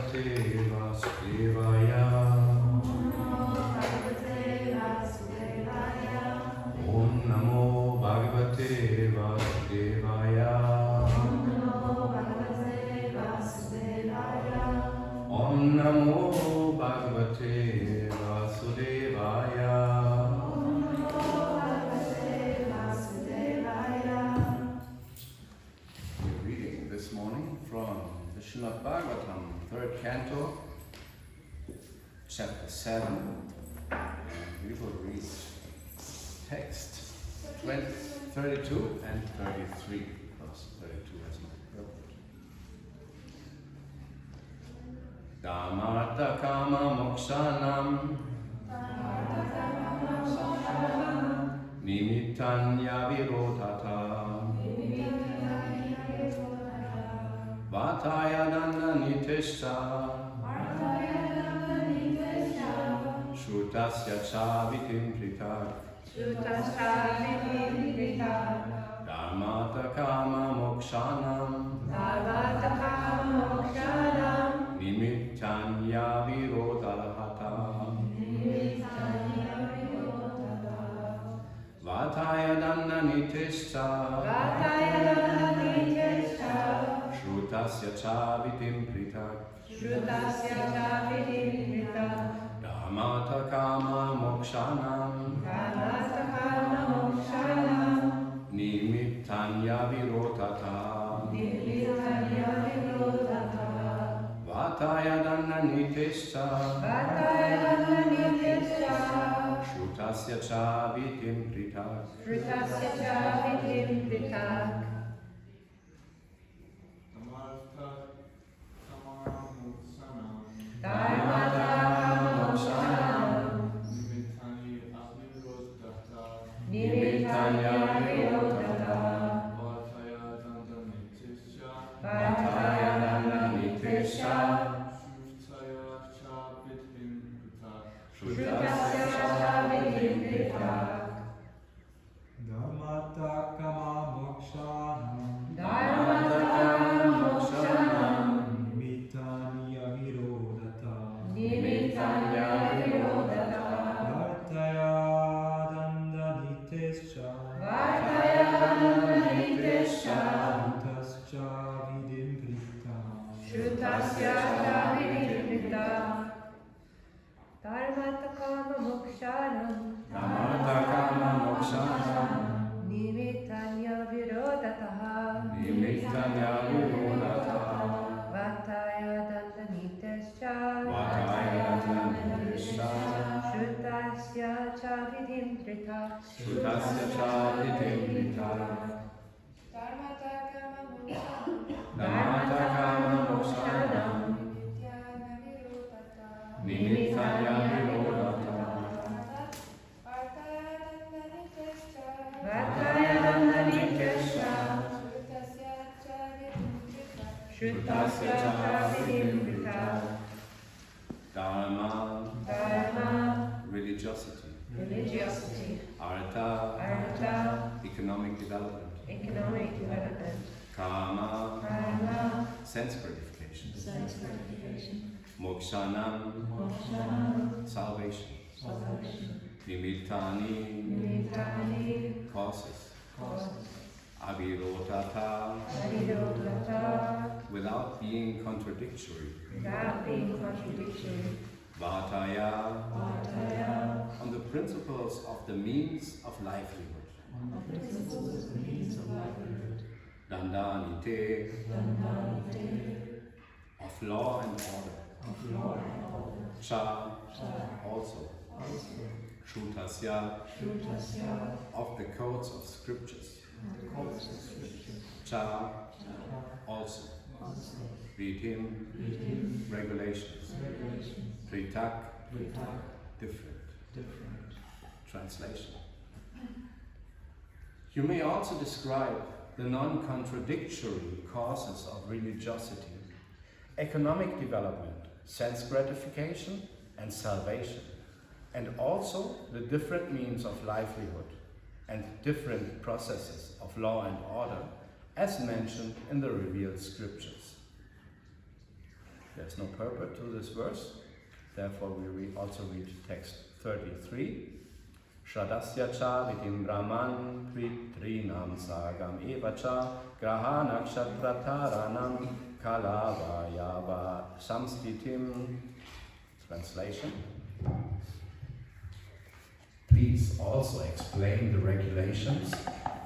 Bhagavate Vasudevaya. Om Namo Bhagavate Vasudevaya. Om Namo Bhagavate Vasudevaya. We're reading this morning from the Srimad Bhagavatam, 3rd canto, chapter 7. We will read text 32 and 33, because 32 has not purport. Dhammartha kama mokshanam nimittanya virodhata vataya dana niteshta shrutasya cha vitim pritak dhammartha kama mokshanam nimittanya virodhata vataya dana niteshta shrutasya cha vitim pritak dhammartha kama mokshanam nimittanya virodhata vataya dana niteshta shrutasya cha vitim pritak nimittanya virodhata vataya dana niteshta shrutasya cha vitim pritak Dhammartha kama mokshanam nimittanya virodhata vataya dana niteshta shrutasya cha vitim pritak Dharmata kama mokshanam nimittanya virodhataha vataya dana niteshta shrutasya cha vitim pritak dhammartha kama mokshanam nimittanya virodhata vataya dana niteshta shrutasya cha vitim pritak Dharma, Dharma, religiosity. religiosity, Artha, economic development. economic development, Kama, karma, sense gratification. sense gratification, Mokshanam, salvation. salvation, Nimittani, causes. Avirodhata, without being contradictory. without being contradictory, Vataya, on the principles of the means of livelihood. Dandanite, of law and order. Cha, also. Shrutasya, of the codes of scriptures. Cha, also. Vitim, regulations. Pritak, different. Translation. You may also describe the non-contradictory causes of religiosity, economic development, sense gratification, and salvation, and also the different means of livelihood and different processes of law and order as mentioned in the revealed scriptures. There's no purport to this verse, therefore we also read text 33. Shradasya cha vidim brahman pritrinam sagam evacha graha nakshatra taranam kalavayava samstitim. Translation. Please also explain the regulations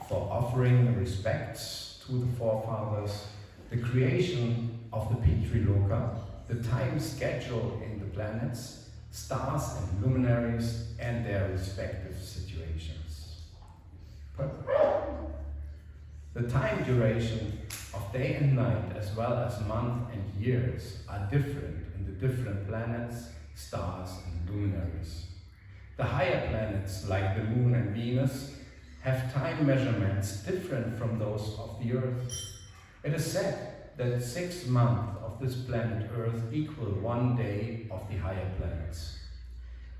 for offering respects to the forefathers, the creation of the Pitriloka, the time schedule in the planets, stars and luminaries, and their respective situations. The time duration of day and night, as well as month and years, are different in the different planets, stars, and luminaries. The higher planets, like the Moon and Venus, have time measurements different from those of the Earth. It is said that 6 months of this planet Earth equal 1 day of the higher planets.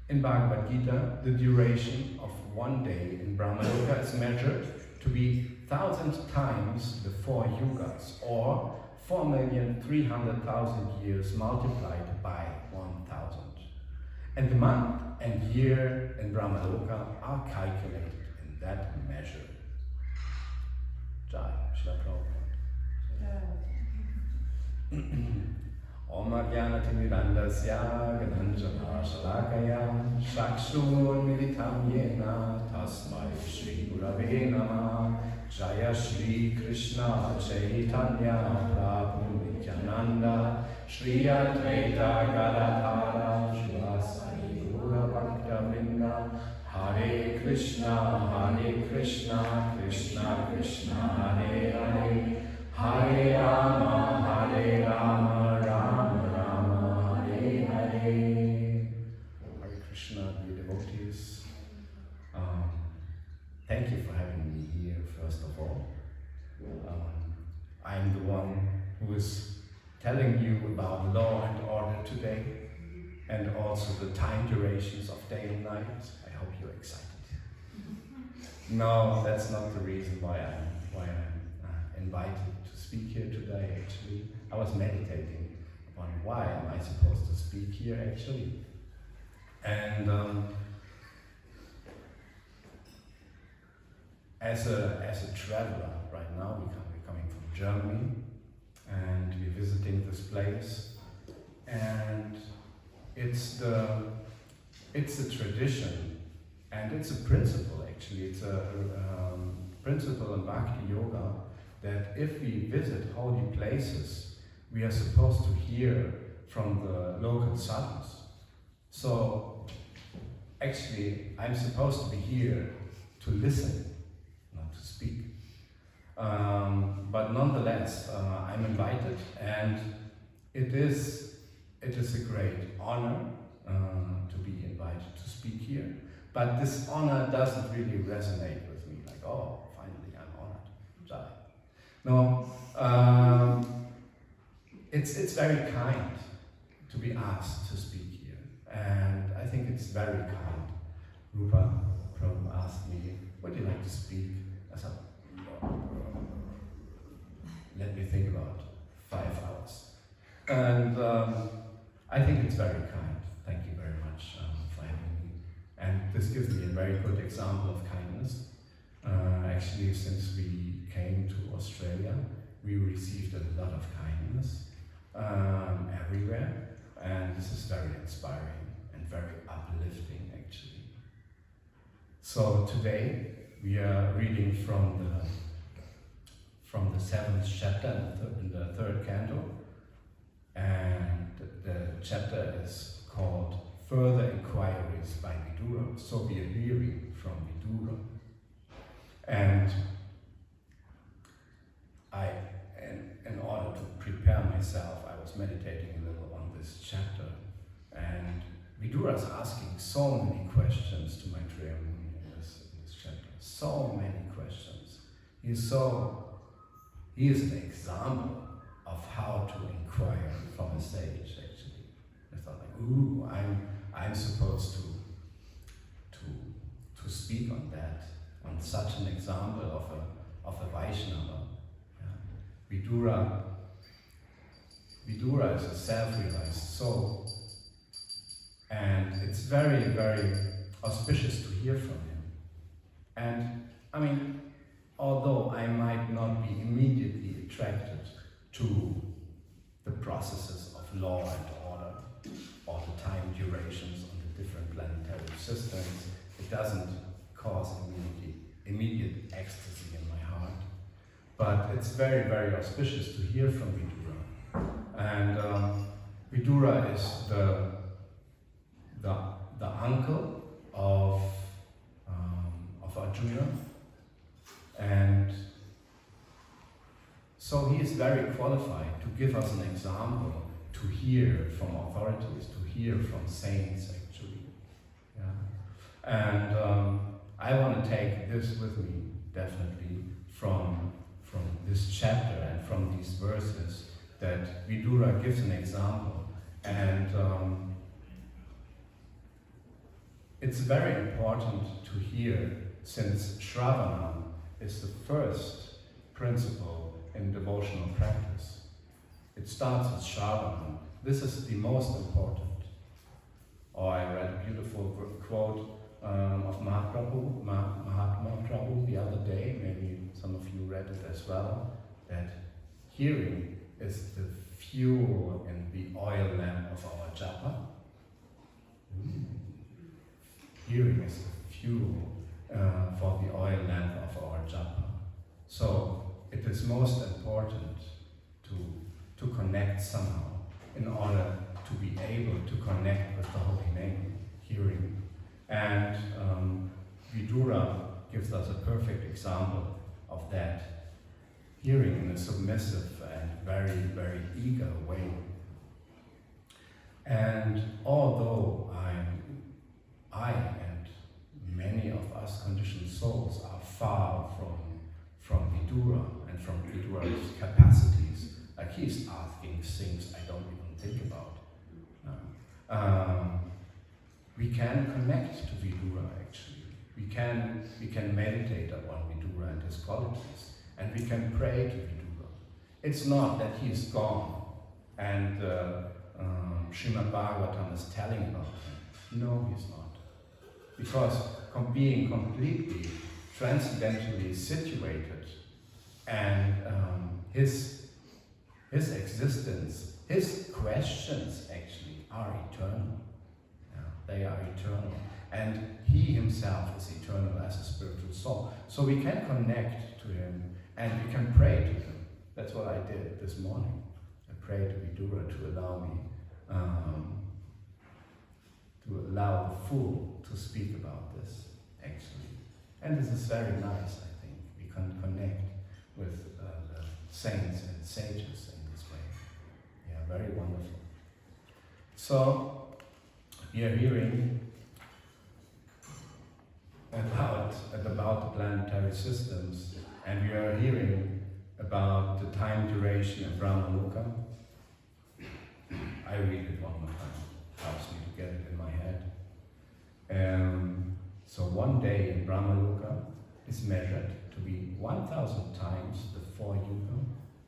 In Bhagavad Gita, the duration of 1 day in Brahmaloka is measured to be 1,000 times the 4 yugas, or 4,300,000 years multiplied by 1,000. And the month and year in Brahmaloka are calculated in that measure. Jai, Srila Prabhupada. Om Ajnanatimidandasya Gananjana Shalakaya Shakshur Militam Yena Tasmai Shri Gurave Namah Jaya Shri Krishna Chaitanya Prabhu Nityananda Shri Advaita Gadadhara Shivasari Gura Bhakta Vrinda Hare Krishna Krishna Krishna Hare Hare Hare Rama Rama Hare Hare. Hare Krishna, dear devotees. Thank you for having me here, first of all. I'm the one who is telling you about law and order today, and also the time durations of day and night. I hope you're excited. No, that's not the reason why I'm invited to speak here today, actually. I was meditating on why am I supposed to speak here, actually. And as a traveler right now, we're coming from Germany, and we're visiting this place, and it's a tradition, and it's a principle, actually. It's a principle in Bhakti Yoga that if we visit holy places, we are supposed to hear from the local sadhus. So actually, I'm supposed to be here to listen, not to speak. But nonetheless, I'm invited, and it is a great honor to be invited to speak here. But this honor doesn't really resonate with me, like, oh, finally I'm honored. Jai. No, it's very kind to be asked to speak here, and I think it's very kind. Rupa Prabhu asked me, would you like to speak? I said, let me think about 5 hours. And I think it's very kind. Thank you very much for having me. And this gives me a very good example of kindness. Actually, since we came to Australia, we received a lot of kindness everywhere, and this is very inspiring and very uplifting, actually. So today we are reading from the 7th chapter in the 3rd canto, and the chapter is called Further Inquiries by Vidura. So we are hearing from Vidura. And in order to prepare myself, I was meditating a little on this chapter, and Vidura is asking so many questions to Maitreya Muni in this chapter. So many questions. He is an example of how to inquire from a sage, actually. I thought, like, ooh, I'm supposed to speak on that, on such an example of a Vaishnava. Yeah. Vidura Vidura is a self-realized soul. And it's very, very auspicious to hear from him. And I mean, although I might not be immediately attracted to the processes of law and order, or the time durations on the different planetary systems, it doesn't cause immediate ecstasy in my heart. But it's very, very auspicious to hear from Vidura. And Vidura is the uncle of Arjuna, and so he is very qualified to give us an example, to hear from authorities, to hear from saints actually. Yeah. And I want to take this with me definitely from this chapter and from these verses, that Vidura gives an example. And it's very important to hear, since Shravana is the first principle in devotional practice. It starts with Shravana. This is the most important. Or I read a beautiful quote of Mahatma Prabhu the other day, maybe some of you read it as well, that hearing is the fuel in the oil lamp of our japa. Hearing is the fuel for the oil lamp of our japa. So it is most important to connect somehow in order to be able to connect with the holy name, hearing. And Vidura gives us a perfect example of that, hearing in a submissive and very, very eager way. And although I and many of us conditioned souls are far from Vidura and from Vidura's capacities, like he's asking things I don't even think about. We can connect to Vidura actually. We can meditate upon Vidura and his qualities, and we can pray to Vidura. It's not that he's gone and Srimad Bhagavatam is telling about him. No, he's not. Because being completely transcendentally situated, and his existence, his questions actually are eternal. Yeah, they are eternal. And he himself is eternal as a spiritual soul. So we can connect to him and we can pray to him. That's what I did this morning. I prayed to Vidura to allow me, to allow the fool to speak about this, actually. And this is very nice, I think. We can connect with the saints and sages in this way. Yeah, very wonderful. So, we are hearing about the planetary systems, and we are hearing about the time duration of Brahmaloka. I read it one more time. Helps me to get it in my head. So one day in Brahmaloka is measured to be 1,000 times the 4 yuga.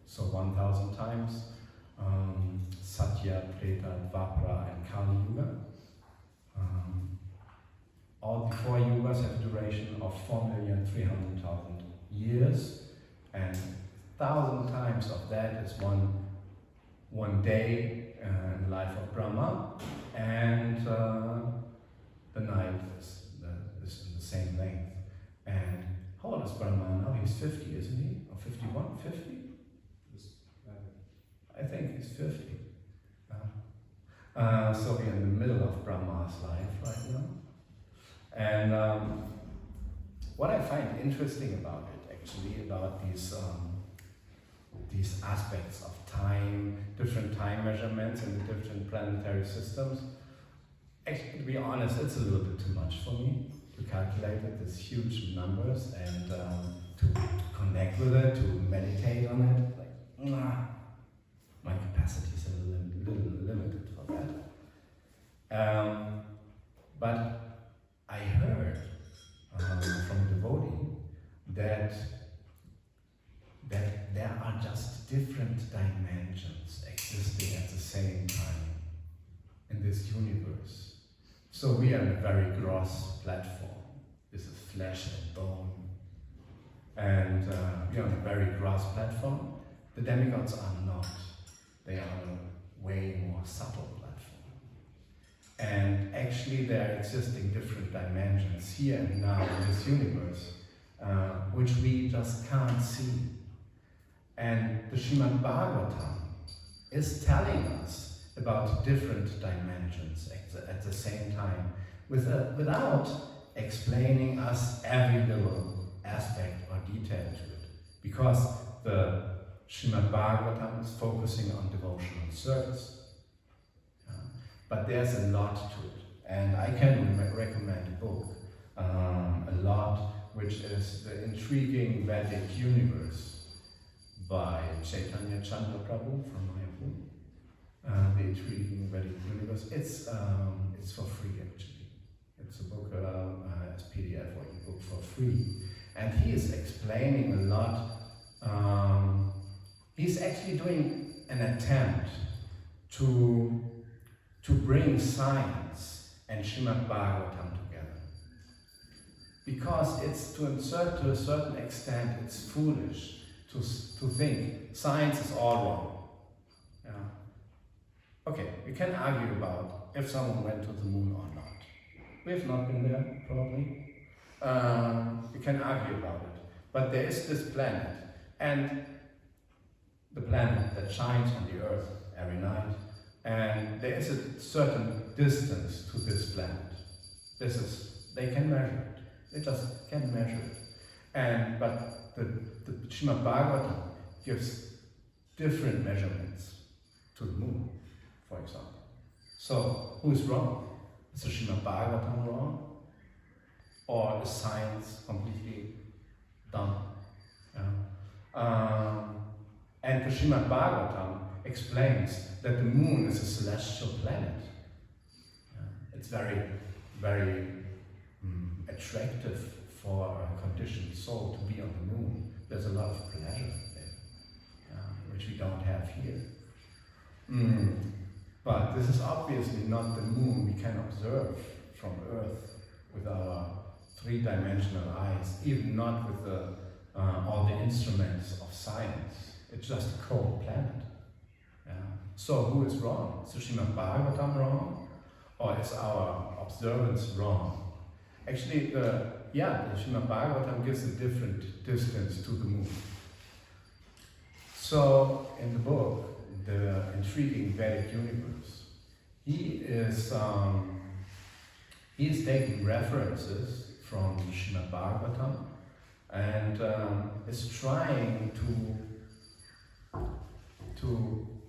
So 1,000 times Satya, Treta, Dvapara, and Kali Yuga. All the 4 yugas have a duration of 4,300,000 years, and 1,000 times of that is one day in the life of Brahma, and the night is in the same length. And how old is Brahma now? He's 50, isn't he? Or 51? 50? I think he's 50. So we're in the middle of Brahma's life right now. And what I find interesting about it, actually, about these aspects of time, different time measurements in the different planetary systems, actually, to be honest, it's a little bit too much for me to calculate it, these huge numbers, and to connect with it, to meditate on it. Like, my capacity is a little limited for that. But I heard from a devotee that there are just different dimensions dimensions existing at the same time in this universe. So we are a very gross platform. This is flesh and bone. And we are on a very gross platform. The demigods are not. They are on a way more subtle platform. And actually there are existing different dimensions here and now in this universe, which we just can't see. And the Srimad Bhagavatam is telling us about different dimensions at the same time, without explaining us every little aspect or detail to it. Because the Srimad Bhagavatam is focusing on devotional service. But there's a lot to it. And I can recommend a book a lot, which is The Intriguing Vedic Universe by Chaitanya Chandra Prabhu from Mayapur. The Intriguing Vedic Universe. It's for free actually. It's a book as PDF or ebook for free. And he is explaining a lot. He's actually doing an attempt to bring science and Srimad Bhagavatam together. Because it's to a certain extent, it's foolish to think science is all wrong. Yeah. Okay, we can argue about if someone went to the moon or not. We have not been there, probably. We can argue about it. But there is this planet, and the planet that shines on the earth every night, and there is a certain distance to this planet. They can measure it. They just can measure it. But the Srimad Bhagavatam gives different measurements to the moon, for example. So, who is wrong? Is the Srimad Bhagavatam wrong? Or is science completely dumb? And the Srimad Bhagavatam explains that the moon is a celestial planet. It's very, very attractive for a conditioned soul to be on the moon. There's a lot of pleasure there, which we don't have here. But this is obviously not the moon we can observe from Earth with our three-dimensional eyes, even not with all the instruments of science. It's just a cold planet. So who is wrong? Is the Srimad Bhagavatam wrong? Or is our observance wrong? Actually, the Srimad Bhagavatam gives a different distance to the moon. So, in the book, The Intriguing Vedic Universe, he is taking references from Srimad Bhagavatam and is trying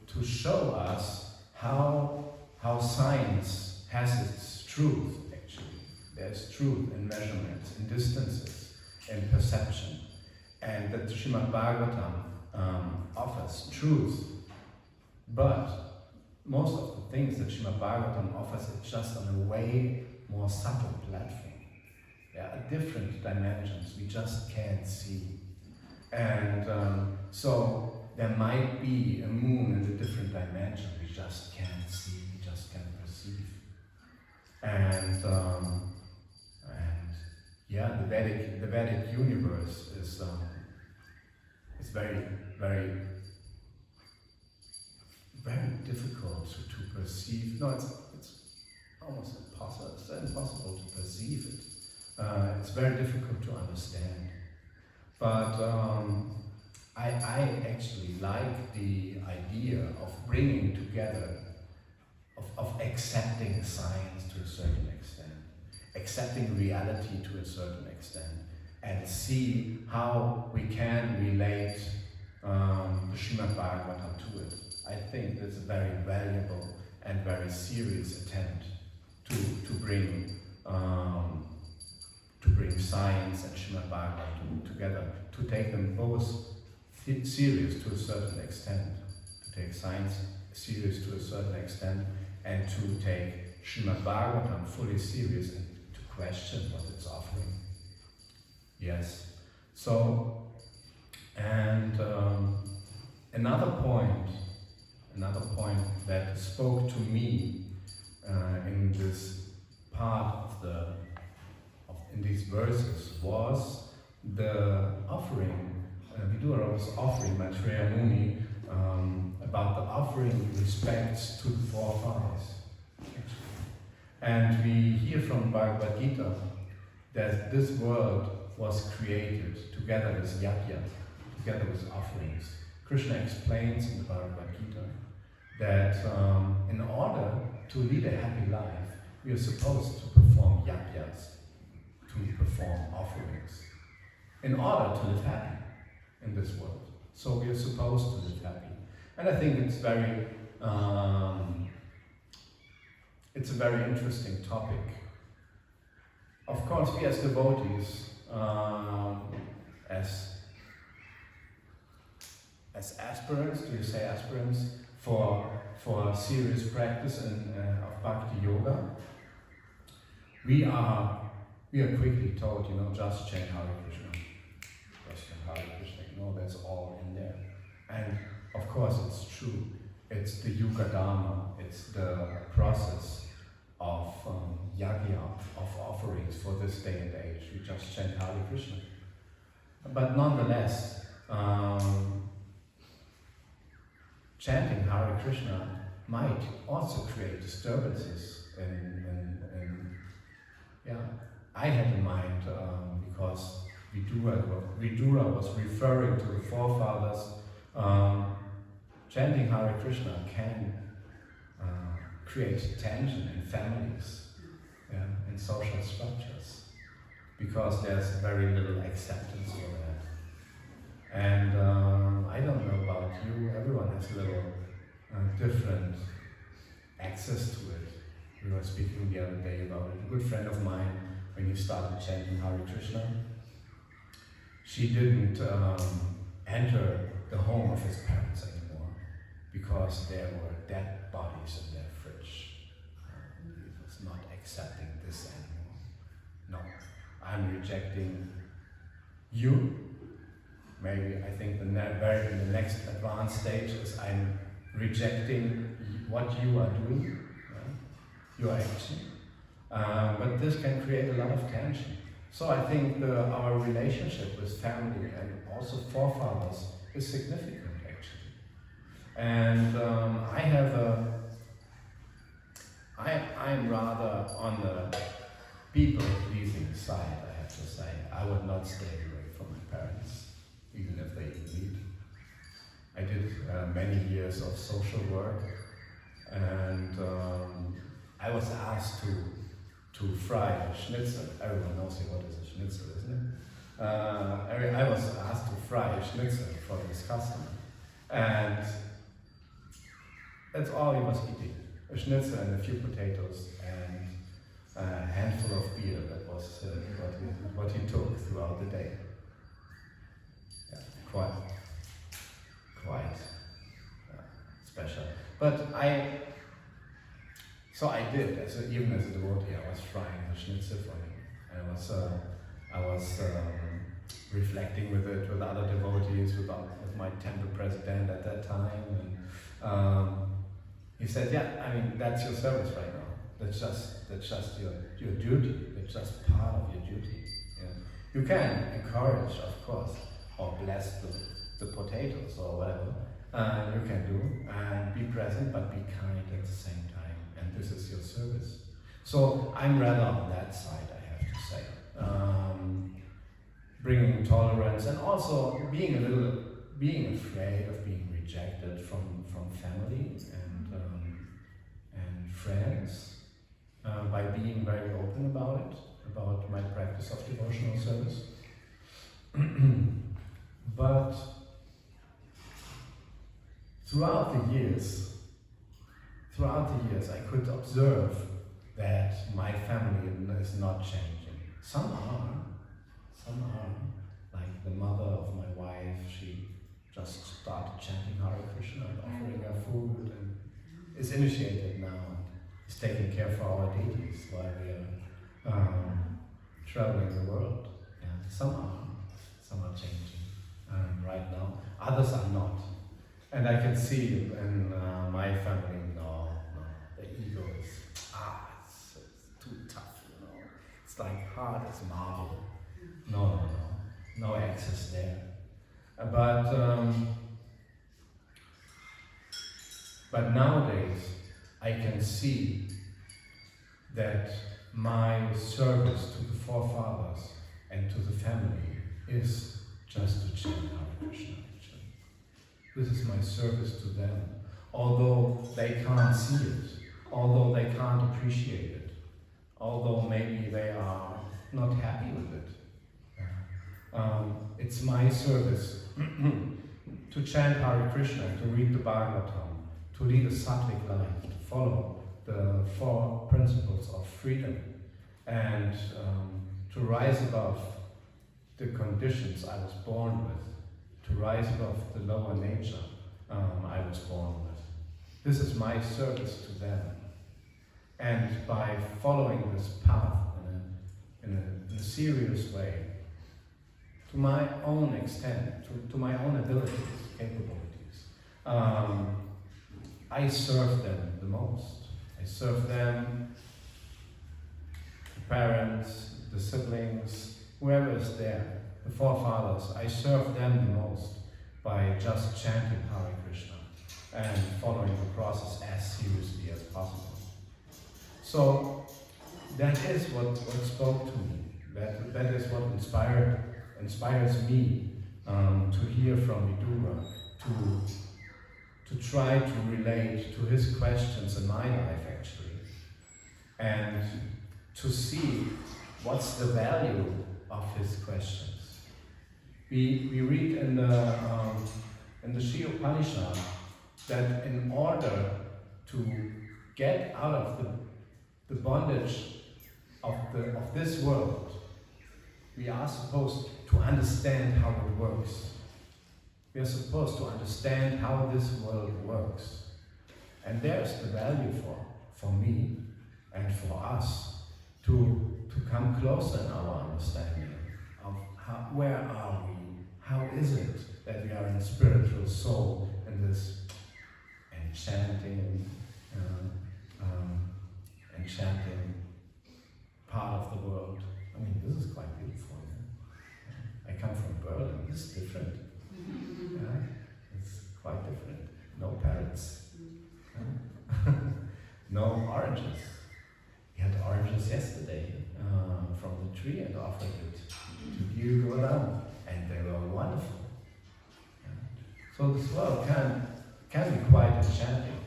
to show us how science has its truth, actually. There's truth in measurements, in distances, in perception. And that Srimad Bhagavatam offers truth. But most of the things that Srimad Bhagavatam offers is just on a way more subtle platform. There are different dimensions we just can't see. And so there might be a moon in a different dimension we just can't see, we just can't perceive. And the Vedic universe is very, very, very difficult to perceive. No, it's almost impossible. It's impossible to perceive it. It's very difficult to understand. But I actually like the idea of bringing together, of accepting science to a certain extent, accepting reality to a certain extent, and see how we can relate the Srimad Bhagavatam to it. I think that's a very valuable and very serious attempt to bring science and Srimad Bhagavatam together, to take them both serious to a certain extent, to take science serious to a certain extent, and to take Srimad Bhagavatam fully serious and to question what it's offering. Yes. So, and another point another point that spoke to me in this part in these verses was the offering. Vidura was offering Maitreya Muni about the offering respects to the forefathers. And we hear from Bhagavad Gita that this world was created together with yajna, together with offerings. Krishna explains in the Bhagavad Gita that in order to lead a happy life, we are supposed to perform yajnas, to perform offerings, in order to live happy in this world. So we are supposed to live happy. And I think it's a very interesting topic. Of course, we as devotees, as aspirants, do you say aspirants, for serious practice of Bhakti Yoga, we are quickly told, just chant Hare Krishna. Just chant Hare Krishna, that's all in there. And of course it's true. It's the Yuga Dharma, it's the process of yajna, of offerings for this day and age. We just chant Hare Krishna. But nonetheless, chanting Hare Krishna might also create disturbances I had in mind because Vidura was referring to the forefathers. Chanting Hare Krishna can create tension in families, in social structures, because there's very little acceptance for that. And I don't know about you, everyone has a little different access to it. We were speaking the other day about it. A good friend of mine, when he started chanting Hare Krishna, she didn't enter the home of his parents anymore because there were dead bodies in their fridge. He was not accepting this anymore. No, I'm rejecting you. Maybe I think the next advanced stage is I'm rejecting what you are doing, your action. But this can create a lot of tension. So I think our relationship with family and also forefathers is significant, actually. And I'm rather on the people-pleasing side, I have to say. I would not stay away from my parents, even if they need. I did many years of social work, and I was asked to fry a schnitzel. Everyone knows what is a schnitzel, isn't it? I was asked to fry a schnitzel for this customer, and that's all he was eating. A schnitzel and a few potatoes and a handful of beer. That was what he took throughout the day. Yeah, quite special. But I did, even as a devotee, I was frying the schnitzel for him. And I was reflecting with it with other devotees, with my temple president at that time. And he said, that's your service right now. That's just your duty. That's just part of your duty. Yeah. You can encourage, of course, or bless the potatoes or whatever you can do, and be present, but be kind at the same time. And this is your service. So I'm rather on that side, I have to say. Bringing tolerance and also being afraid of being rejected from family and friends, by being very open about it, about my practice of devotional service. But throughout the years, I could observe that my family is not changing. Some are, like the mother of my wife, she just started chanting Hare Krishna and offering her food and is initiated now and is taking care for our deities while we are traveling the world. Yeah, some are changing right now, others are not. And I can see in my family, no, the ego is, it's too tough, It's like hard as marble. No access there. But nowadays, I can see that my service to the forefathers and to the family is just to chant Hare Krishna, actually. This is my service to them, although they can't see it, although they can't appreciate it, although maybe they are not happy with it. It's my service to chant Hare Krishna, to read the Bhagavatam, to lead a sattvic life, to follow the 4 principles of freedom, and to rise above the conditions I was born with, to rise above the lower nature I was born with. This is my service to them. And by following this path in a serious way, to my own extent, to my own abilities, capabilities, I serve them the most. I serve them, the parents, the siblings, whoever is there, the forefathers. I serve them the most by just chanting Hare Krishna and following the process as seriously as possible. So that is what spoke to me. That is what inspires me to hear from Vidura, to try to relate to his questions in my life, actually, and to see what's the value of his questions. We read in the Shri Upanishad that in order to get out of the bondage of this world, we are supposed to understand how it works. We are supposed to understand how this world works. And there's the value for me and for us to come closer in our understanding of where are we, how is it that we are in a spiritual soul in this enchanting part of the world. I mean, this is quite beautiful. Yeah? I come from Berlin, it's different. Yeah? It's quite different. No parrots. No oranges. We had oranges yesterday from the tree and offered it to Bhagavatam, and they were wonderful. Yeah? So this world can be quite enchanting.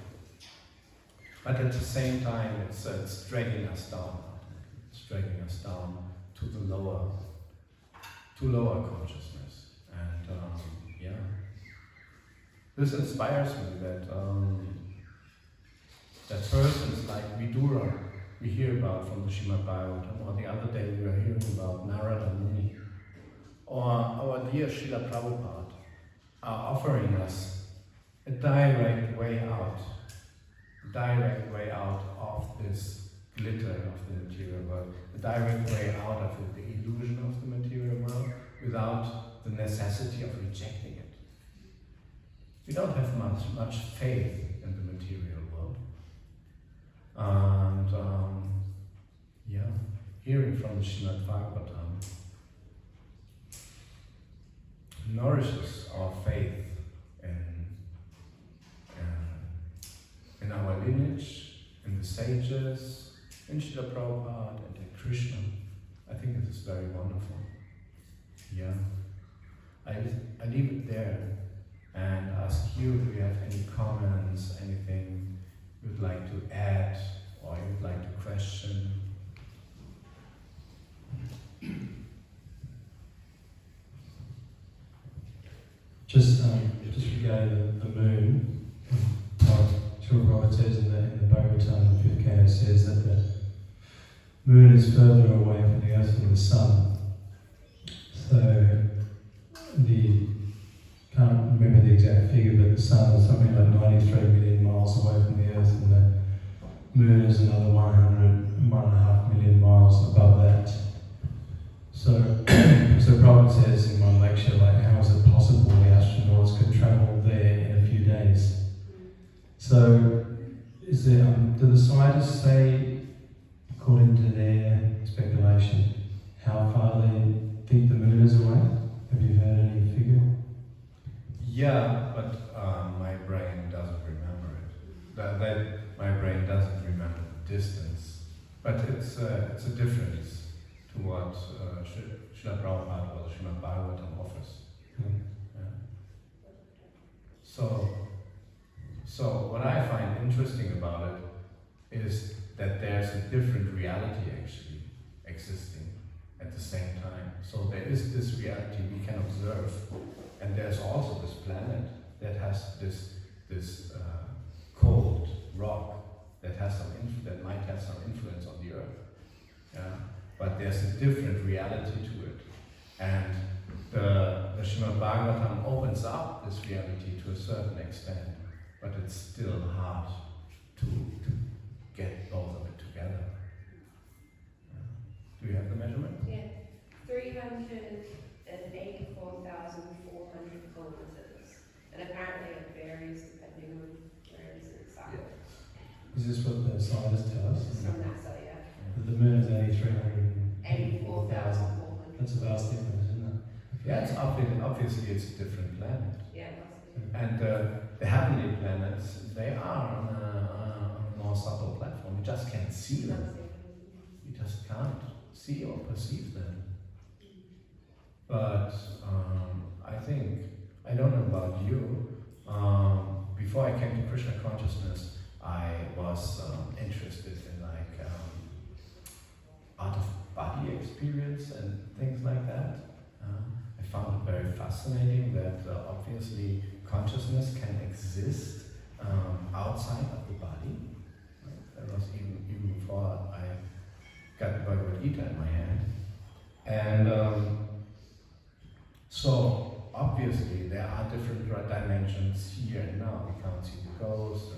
But at the same time, it's dragging us down. It's dragging us down to the lower consciousness. And this inspires me that persons like Vidura we hear about from the Srimad Bhagavatam, or the other day we were hearing about Narada Muni, or our dear Srila Prabhupada, are offering us a direct way out of this glitter of the material world, a direct way out of the illusion of the material world without the necessity of rejecting it. We don't have much faith in the material world. And hearing from the Srimad Bhagavatam nourishes our faith in our lineage, in the sages, in Srila Prabhupada, and in Krishna. I think it is very wonderful. Yeah. I leave it there and ask you if you have any comments, anything you'd like to add or you'd like to question. Just regarding the moon, Srila Prabhupada says in the Bhagavatam, the 5th canto, says that the moon is further away from the earth than the sun. So, can't remember the exact figure, but the sun is something like 93 million miles away from the earth, and the moon is another 1.5 million miles above that. So Prabhupada says in one lecture, like, how is it possible the astronauts could travel there in a few days? So, is there, do the scientists say, according to their speculation, how far they think the moon is away? Have you heard any figure? Yeah, but my brain doesn't remember it. My brain doesn't remember the distance. But it's a difference to what Srila Prabhupada or the Srimad Bhagavatam offers. Mm. Yeah. So what I find interesting about it is that there's a different reality actually existing at the same time. So there is this reality we can observe, and there's also this planet that has this cold rock that has that might have some influence on the earth. Yeah? But there's a different reality to it, and the Srimad Bhagavatam opens up this reality to a certain extent, but it's still hard to get both of it together. Yeah. Do you have the measurement? Yeah, 384,400 kilometers, and apparently it varies depending on where it is in the sky. Is this what the scientists tell us? From NASA, yeah. That the moon is only 384,000. 84,400. That's a vast difference, isn't it? Yeah, it's obviously it's a different planet. Yeah, it must be. And the heavenly planets, they are on a more subtle platform. You just can't see them. You just can't see or perceive them. But I think, I don't know about you, before I came to Krishna consciousness, I was interested in like out-of-body experience and things like that. I found it very fascinating that obviously consciousness can exist outside of the body. That was even before I got the Bhagavad Gita in my hand. And so obviously there are different dimensions here and now. We can't see the ghost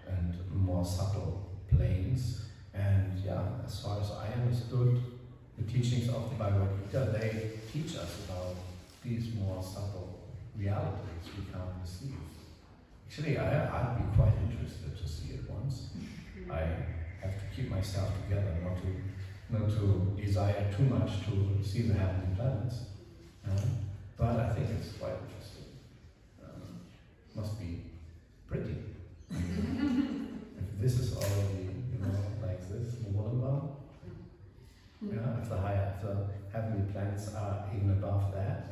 and more subtle planes. And yeah, as far as I understood the teachings of the Bhagavad Gita, they teach us about these more subtle realities we can't perceive. Actually, I'd be quite interested to see it once. I have to keep myself together, not to desire too much to see the heavenly planets. But I think it's quite interesting. Must be pretty. If this is already, like this, Molamban, yeah, if the heavenly planets are even above that,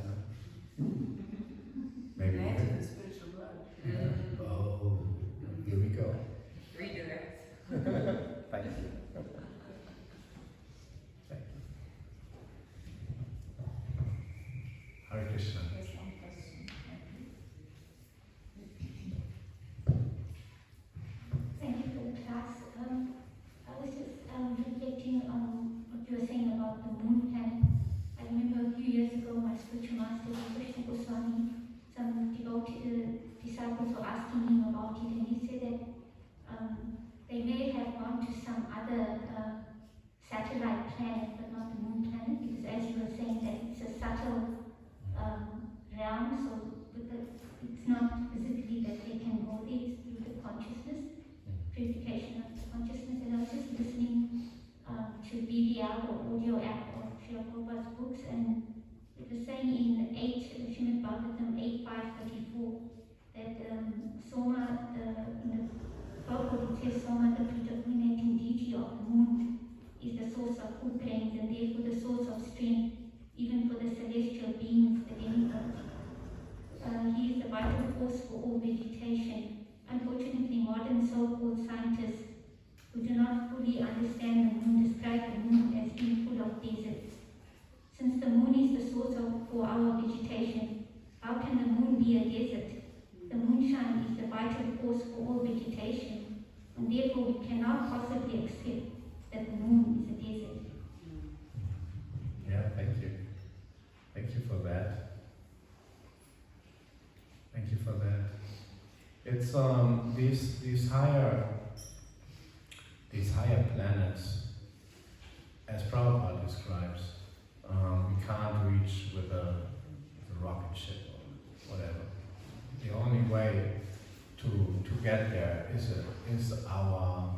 maybe. Imagine the spiritual blood. Yeah. Oh, here we go. Redirect. Thank you. Thank you. Hare Krishna. There's one question. Thank you for the class. I was just reflecting on what you were saying about the moon planet. I remember a few years ago, my spiritual master, Krishna Goswami, some devoted disciples were asking him about it, and he said that they may have gone to some other satellite planet, but not the moon planet, because as you were saying, that it's a subtle realm, so it's not physically that they can go there, it's through the consciousness, purification of the consciousness. And I was just listening to BDR or audio app of Srila Prabhupada's books, and it was saying in Srimad Bhagavatam 8.5.34 that Soma, in the purport it says Soma, the predominating deity of the moon, is the source of food grains and therefore the source of strength, even for the celestial beings, the demigods. He is the vital force for all vegetation. Unfortunately, modern so-called scientists who do not fully understand the moon describe the moon as being full of deserts. Since the moon is the source for our vegetation, how can the moon be a desert? The moonshine is the vital force for all vegetation, and therefore we cannot possibly accept that the moon is a desert. Yeah, thank you. Thank you for that. Thank you for that. It's these higher planets, as Prabhupada describes, we can't reach with a rocket ship or whatever. The only way to get there is our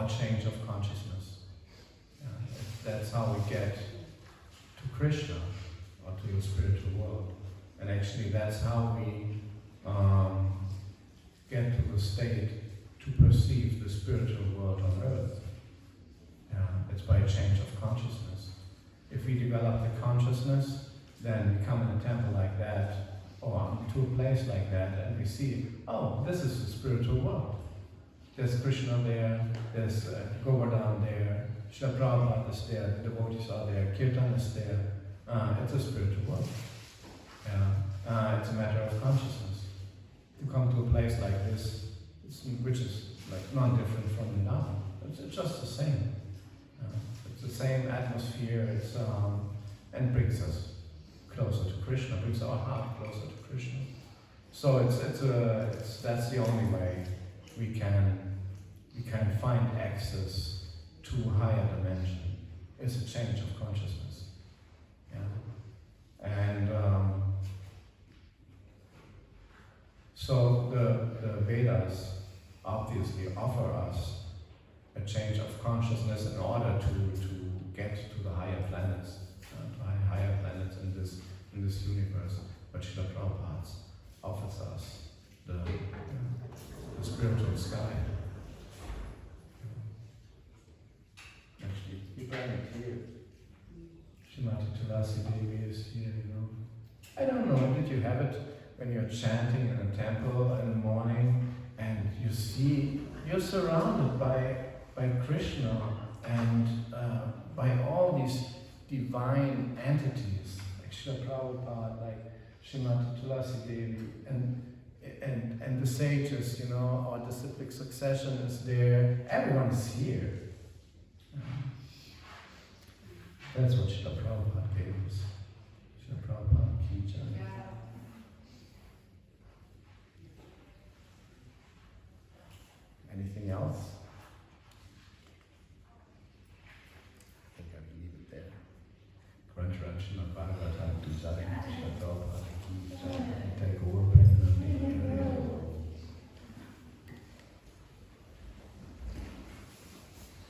change of consciousness. That's how we get to Krishna or to the spiritual world. And actually that's how we get to the state to perceive the spiritual world on earth. It's by a change of consciousness. If we develop the consciousness, then we come in a temple like that, or to a place like that, and we see, oh, this is the spiritual world. There's Krishna there, there's Govardhan there, Srila Prabhupada is there, the devotees are there, Kirtan is there. It's a spiritual world. It's a matter of consciousness. To come to a place like this, which is like non-different from Vrindavan, it's just the same. It's the same atmosphere. And brings us closer to Krishna, brings our heart closer to Krishna. So that's the only way we can find access to a higher dimension. It's a change of consciousness. And so the Vedas obviously offer us a change of consciousness in order to get to the higher planets, higher planets in this universe. But Srila Prabhupada offers us the spiritual sky. Actually, you bring it here. Srimati Tulasi Devi is here, I don't know, did you have it when you're chanting in a temple in the morning and you see, you're surrounded by Krishna and by all these divine entities, like Srila Prabhupada, like Srimati Tulasi Devi, and the sages, our disciplic succession is there, everyone is here. That's what Srila Prabhupada gave us. Srila Prabhupada Ki Jai. Anything else? I think I will leave it there. Srimad Bhagavatam, Srila Prabhupada Ki Jai. Take over.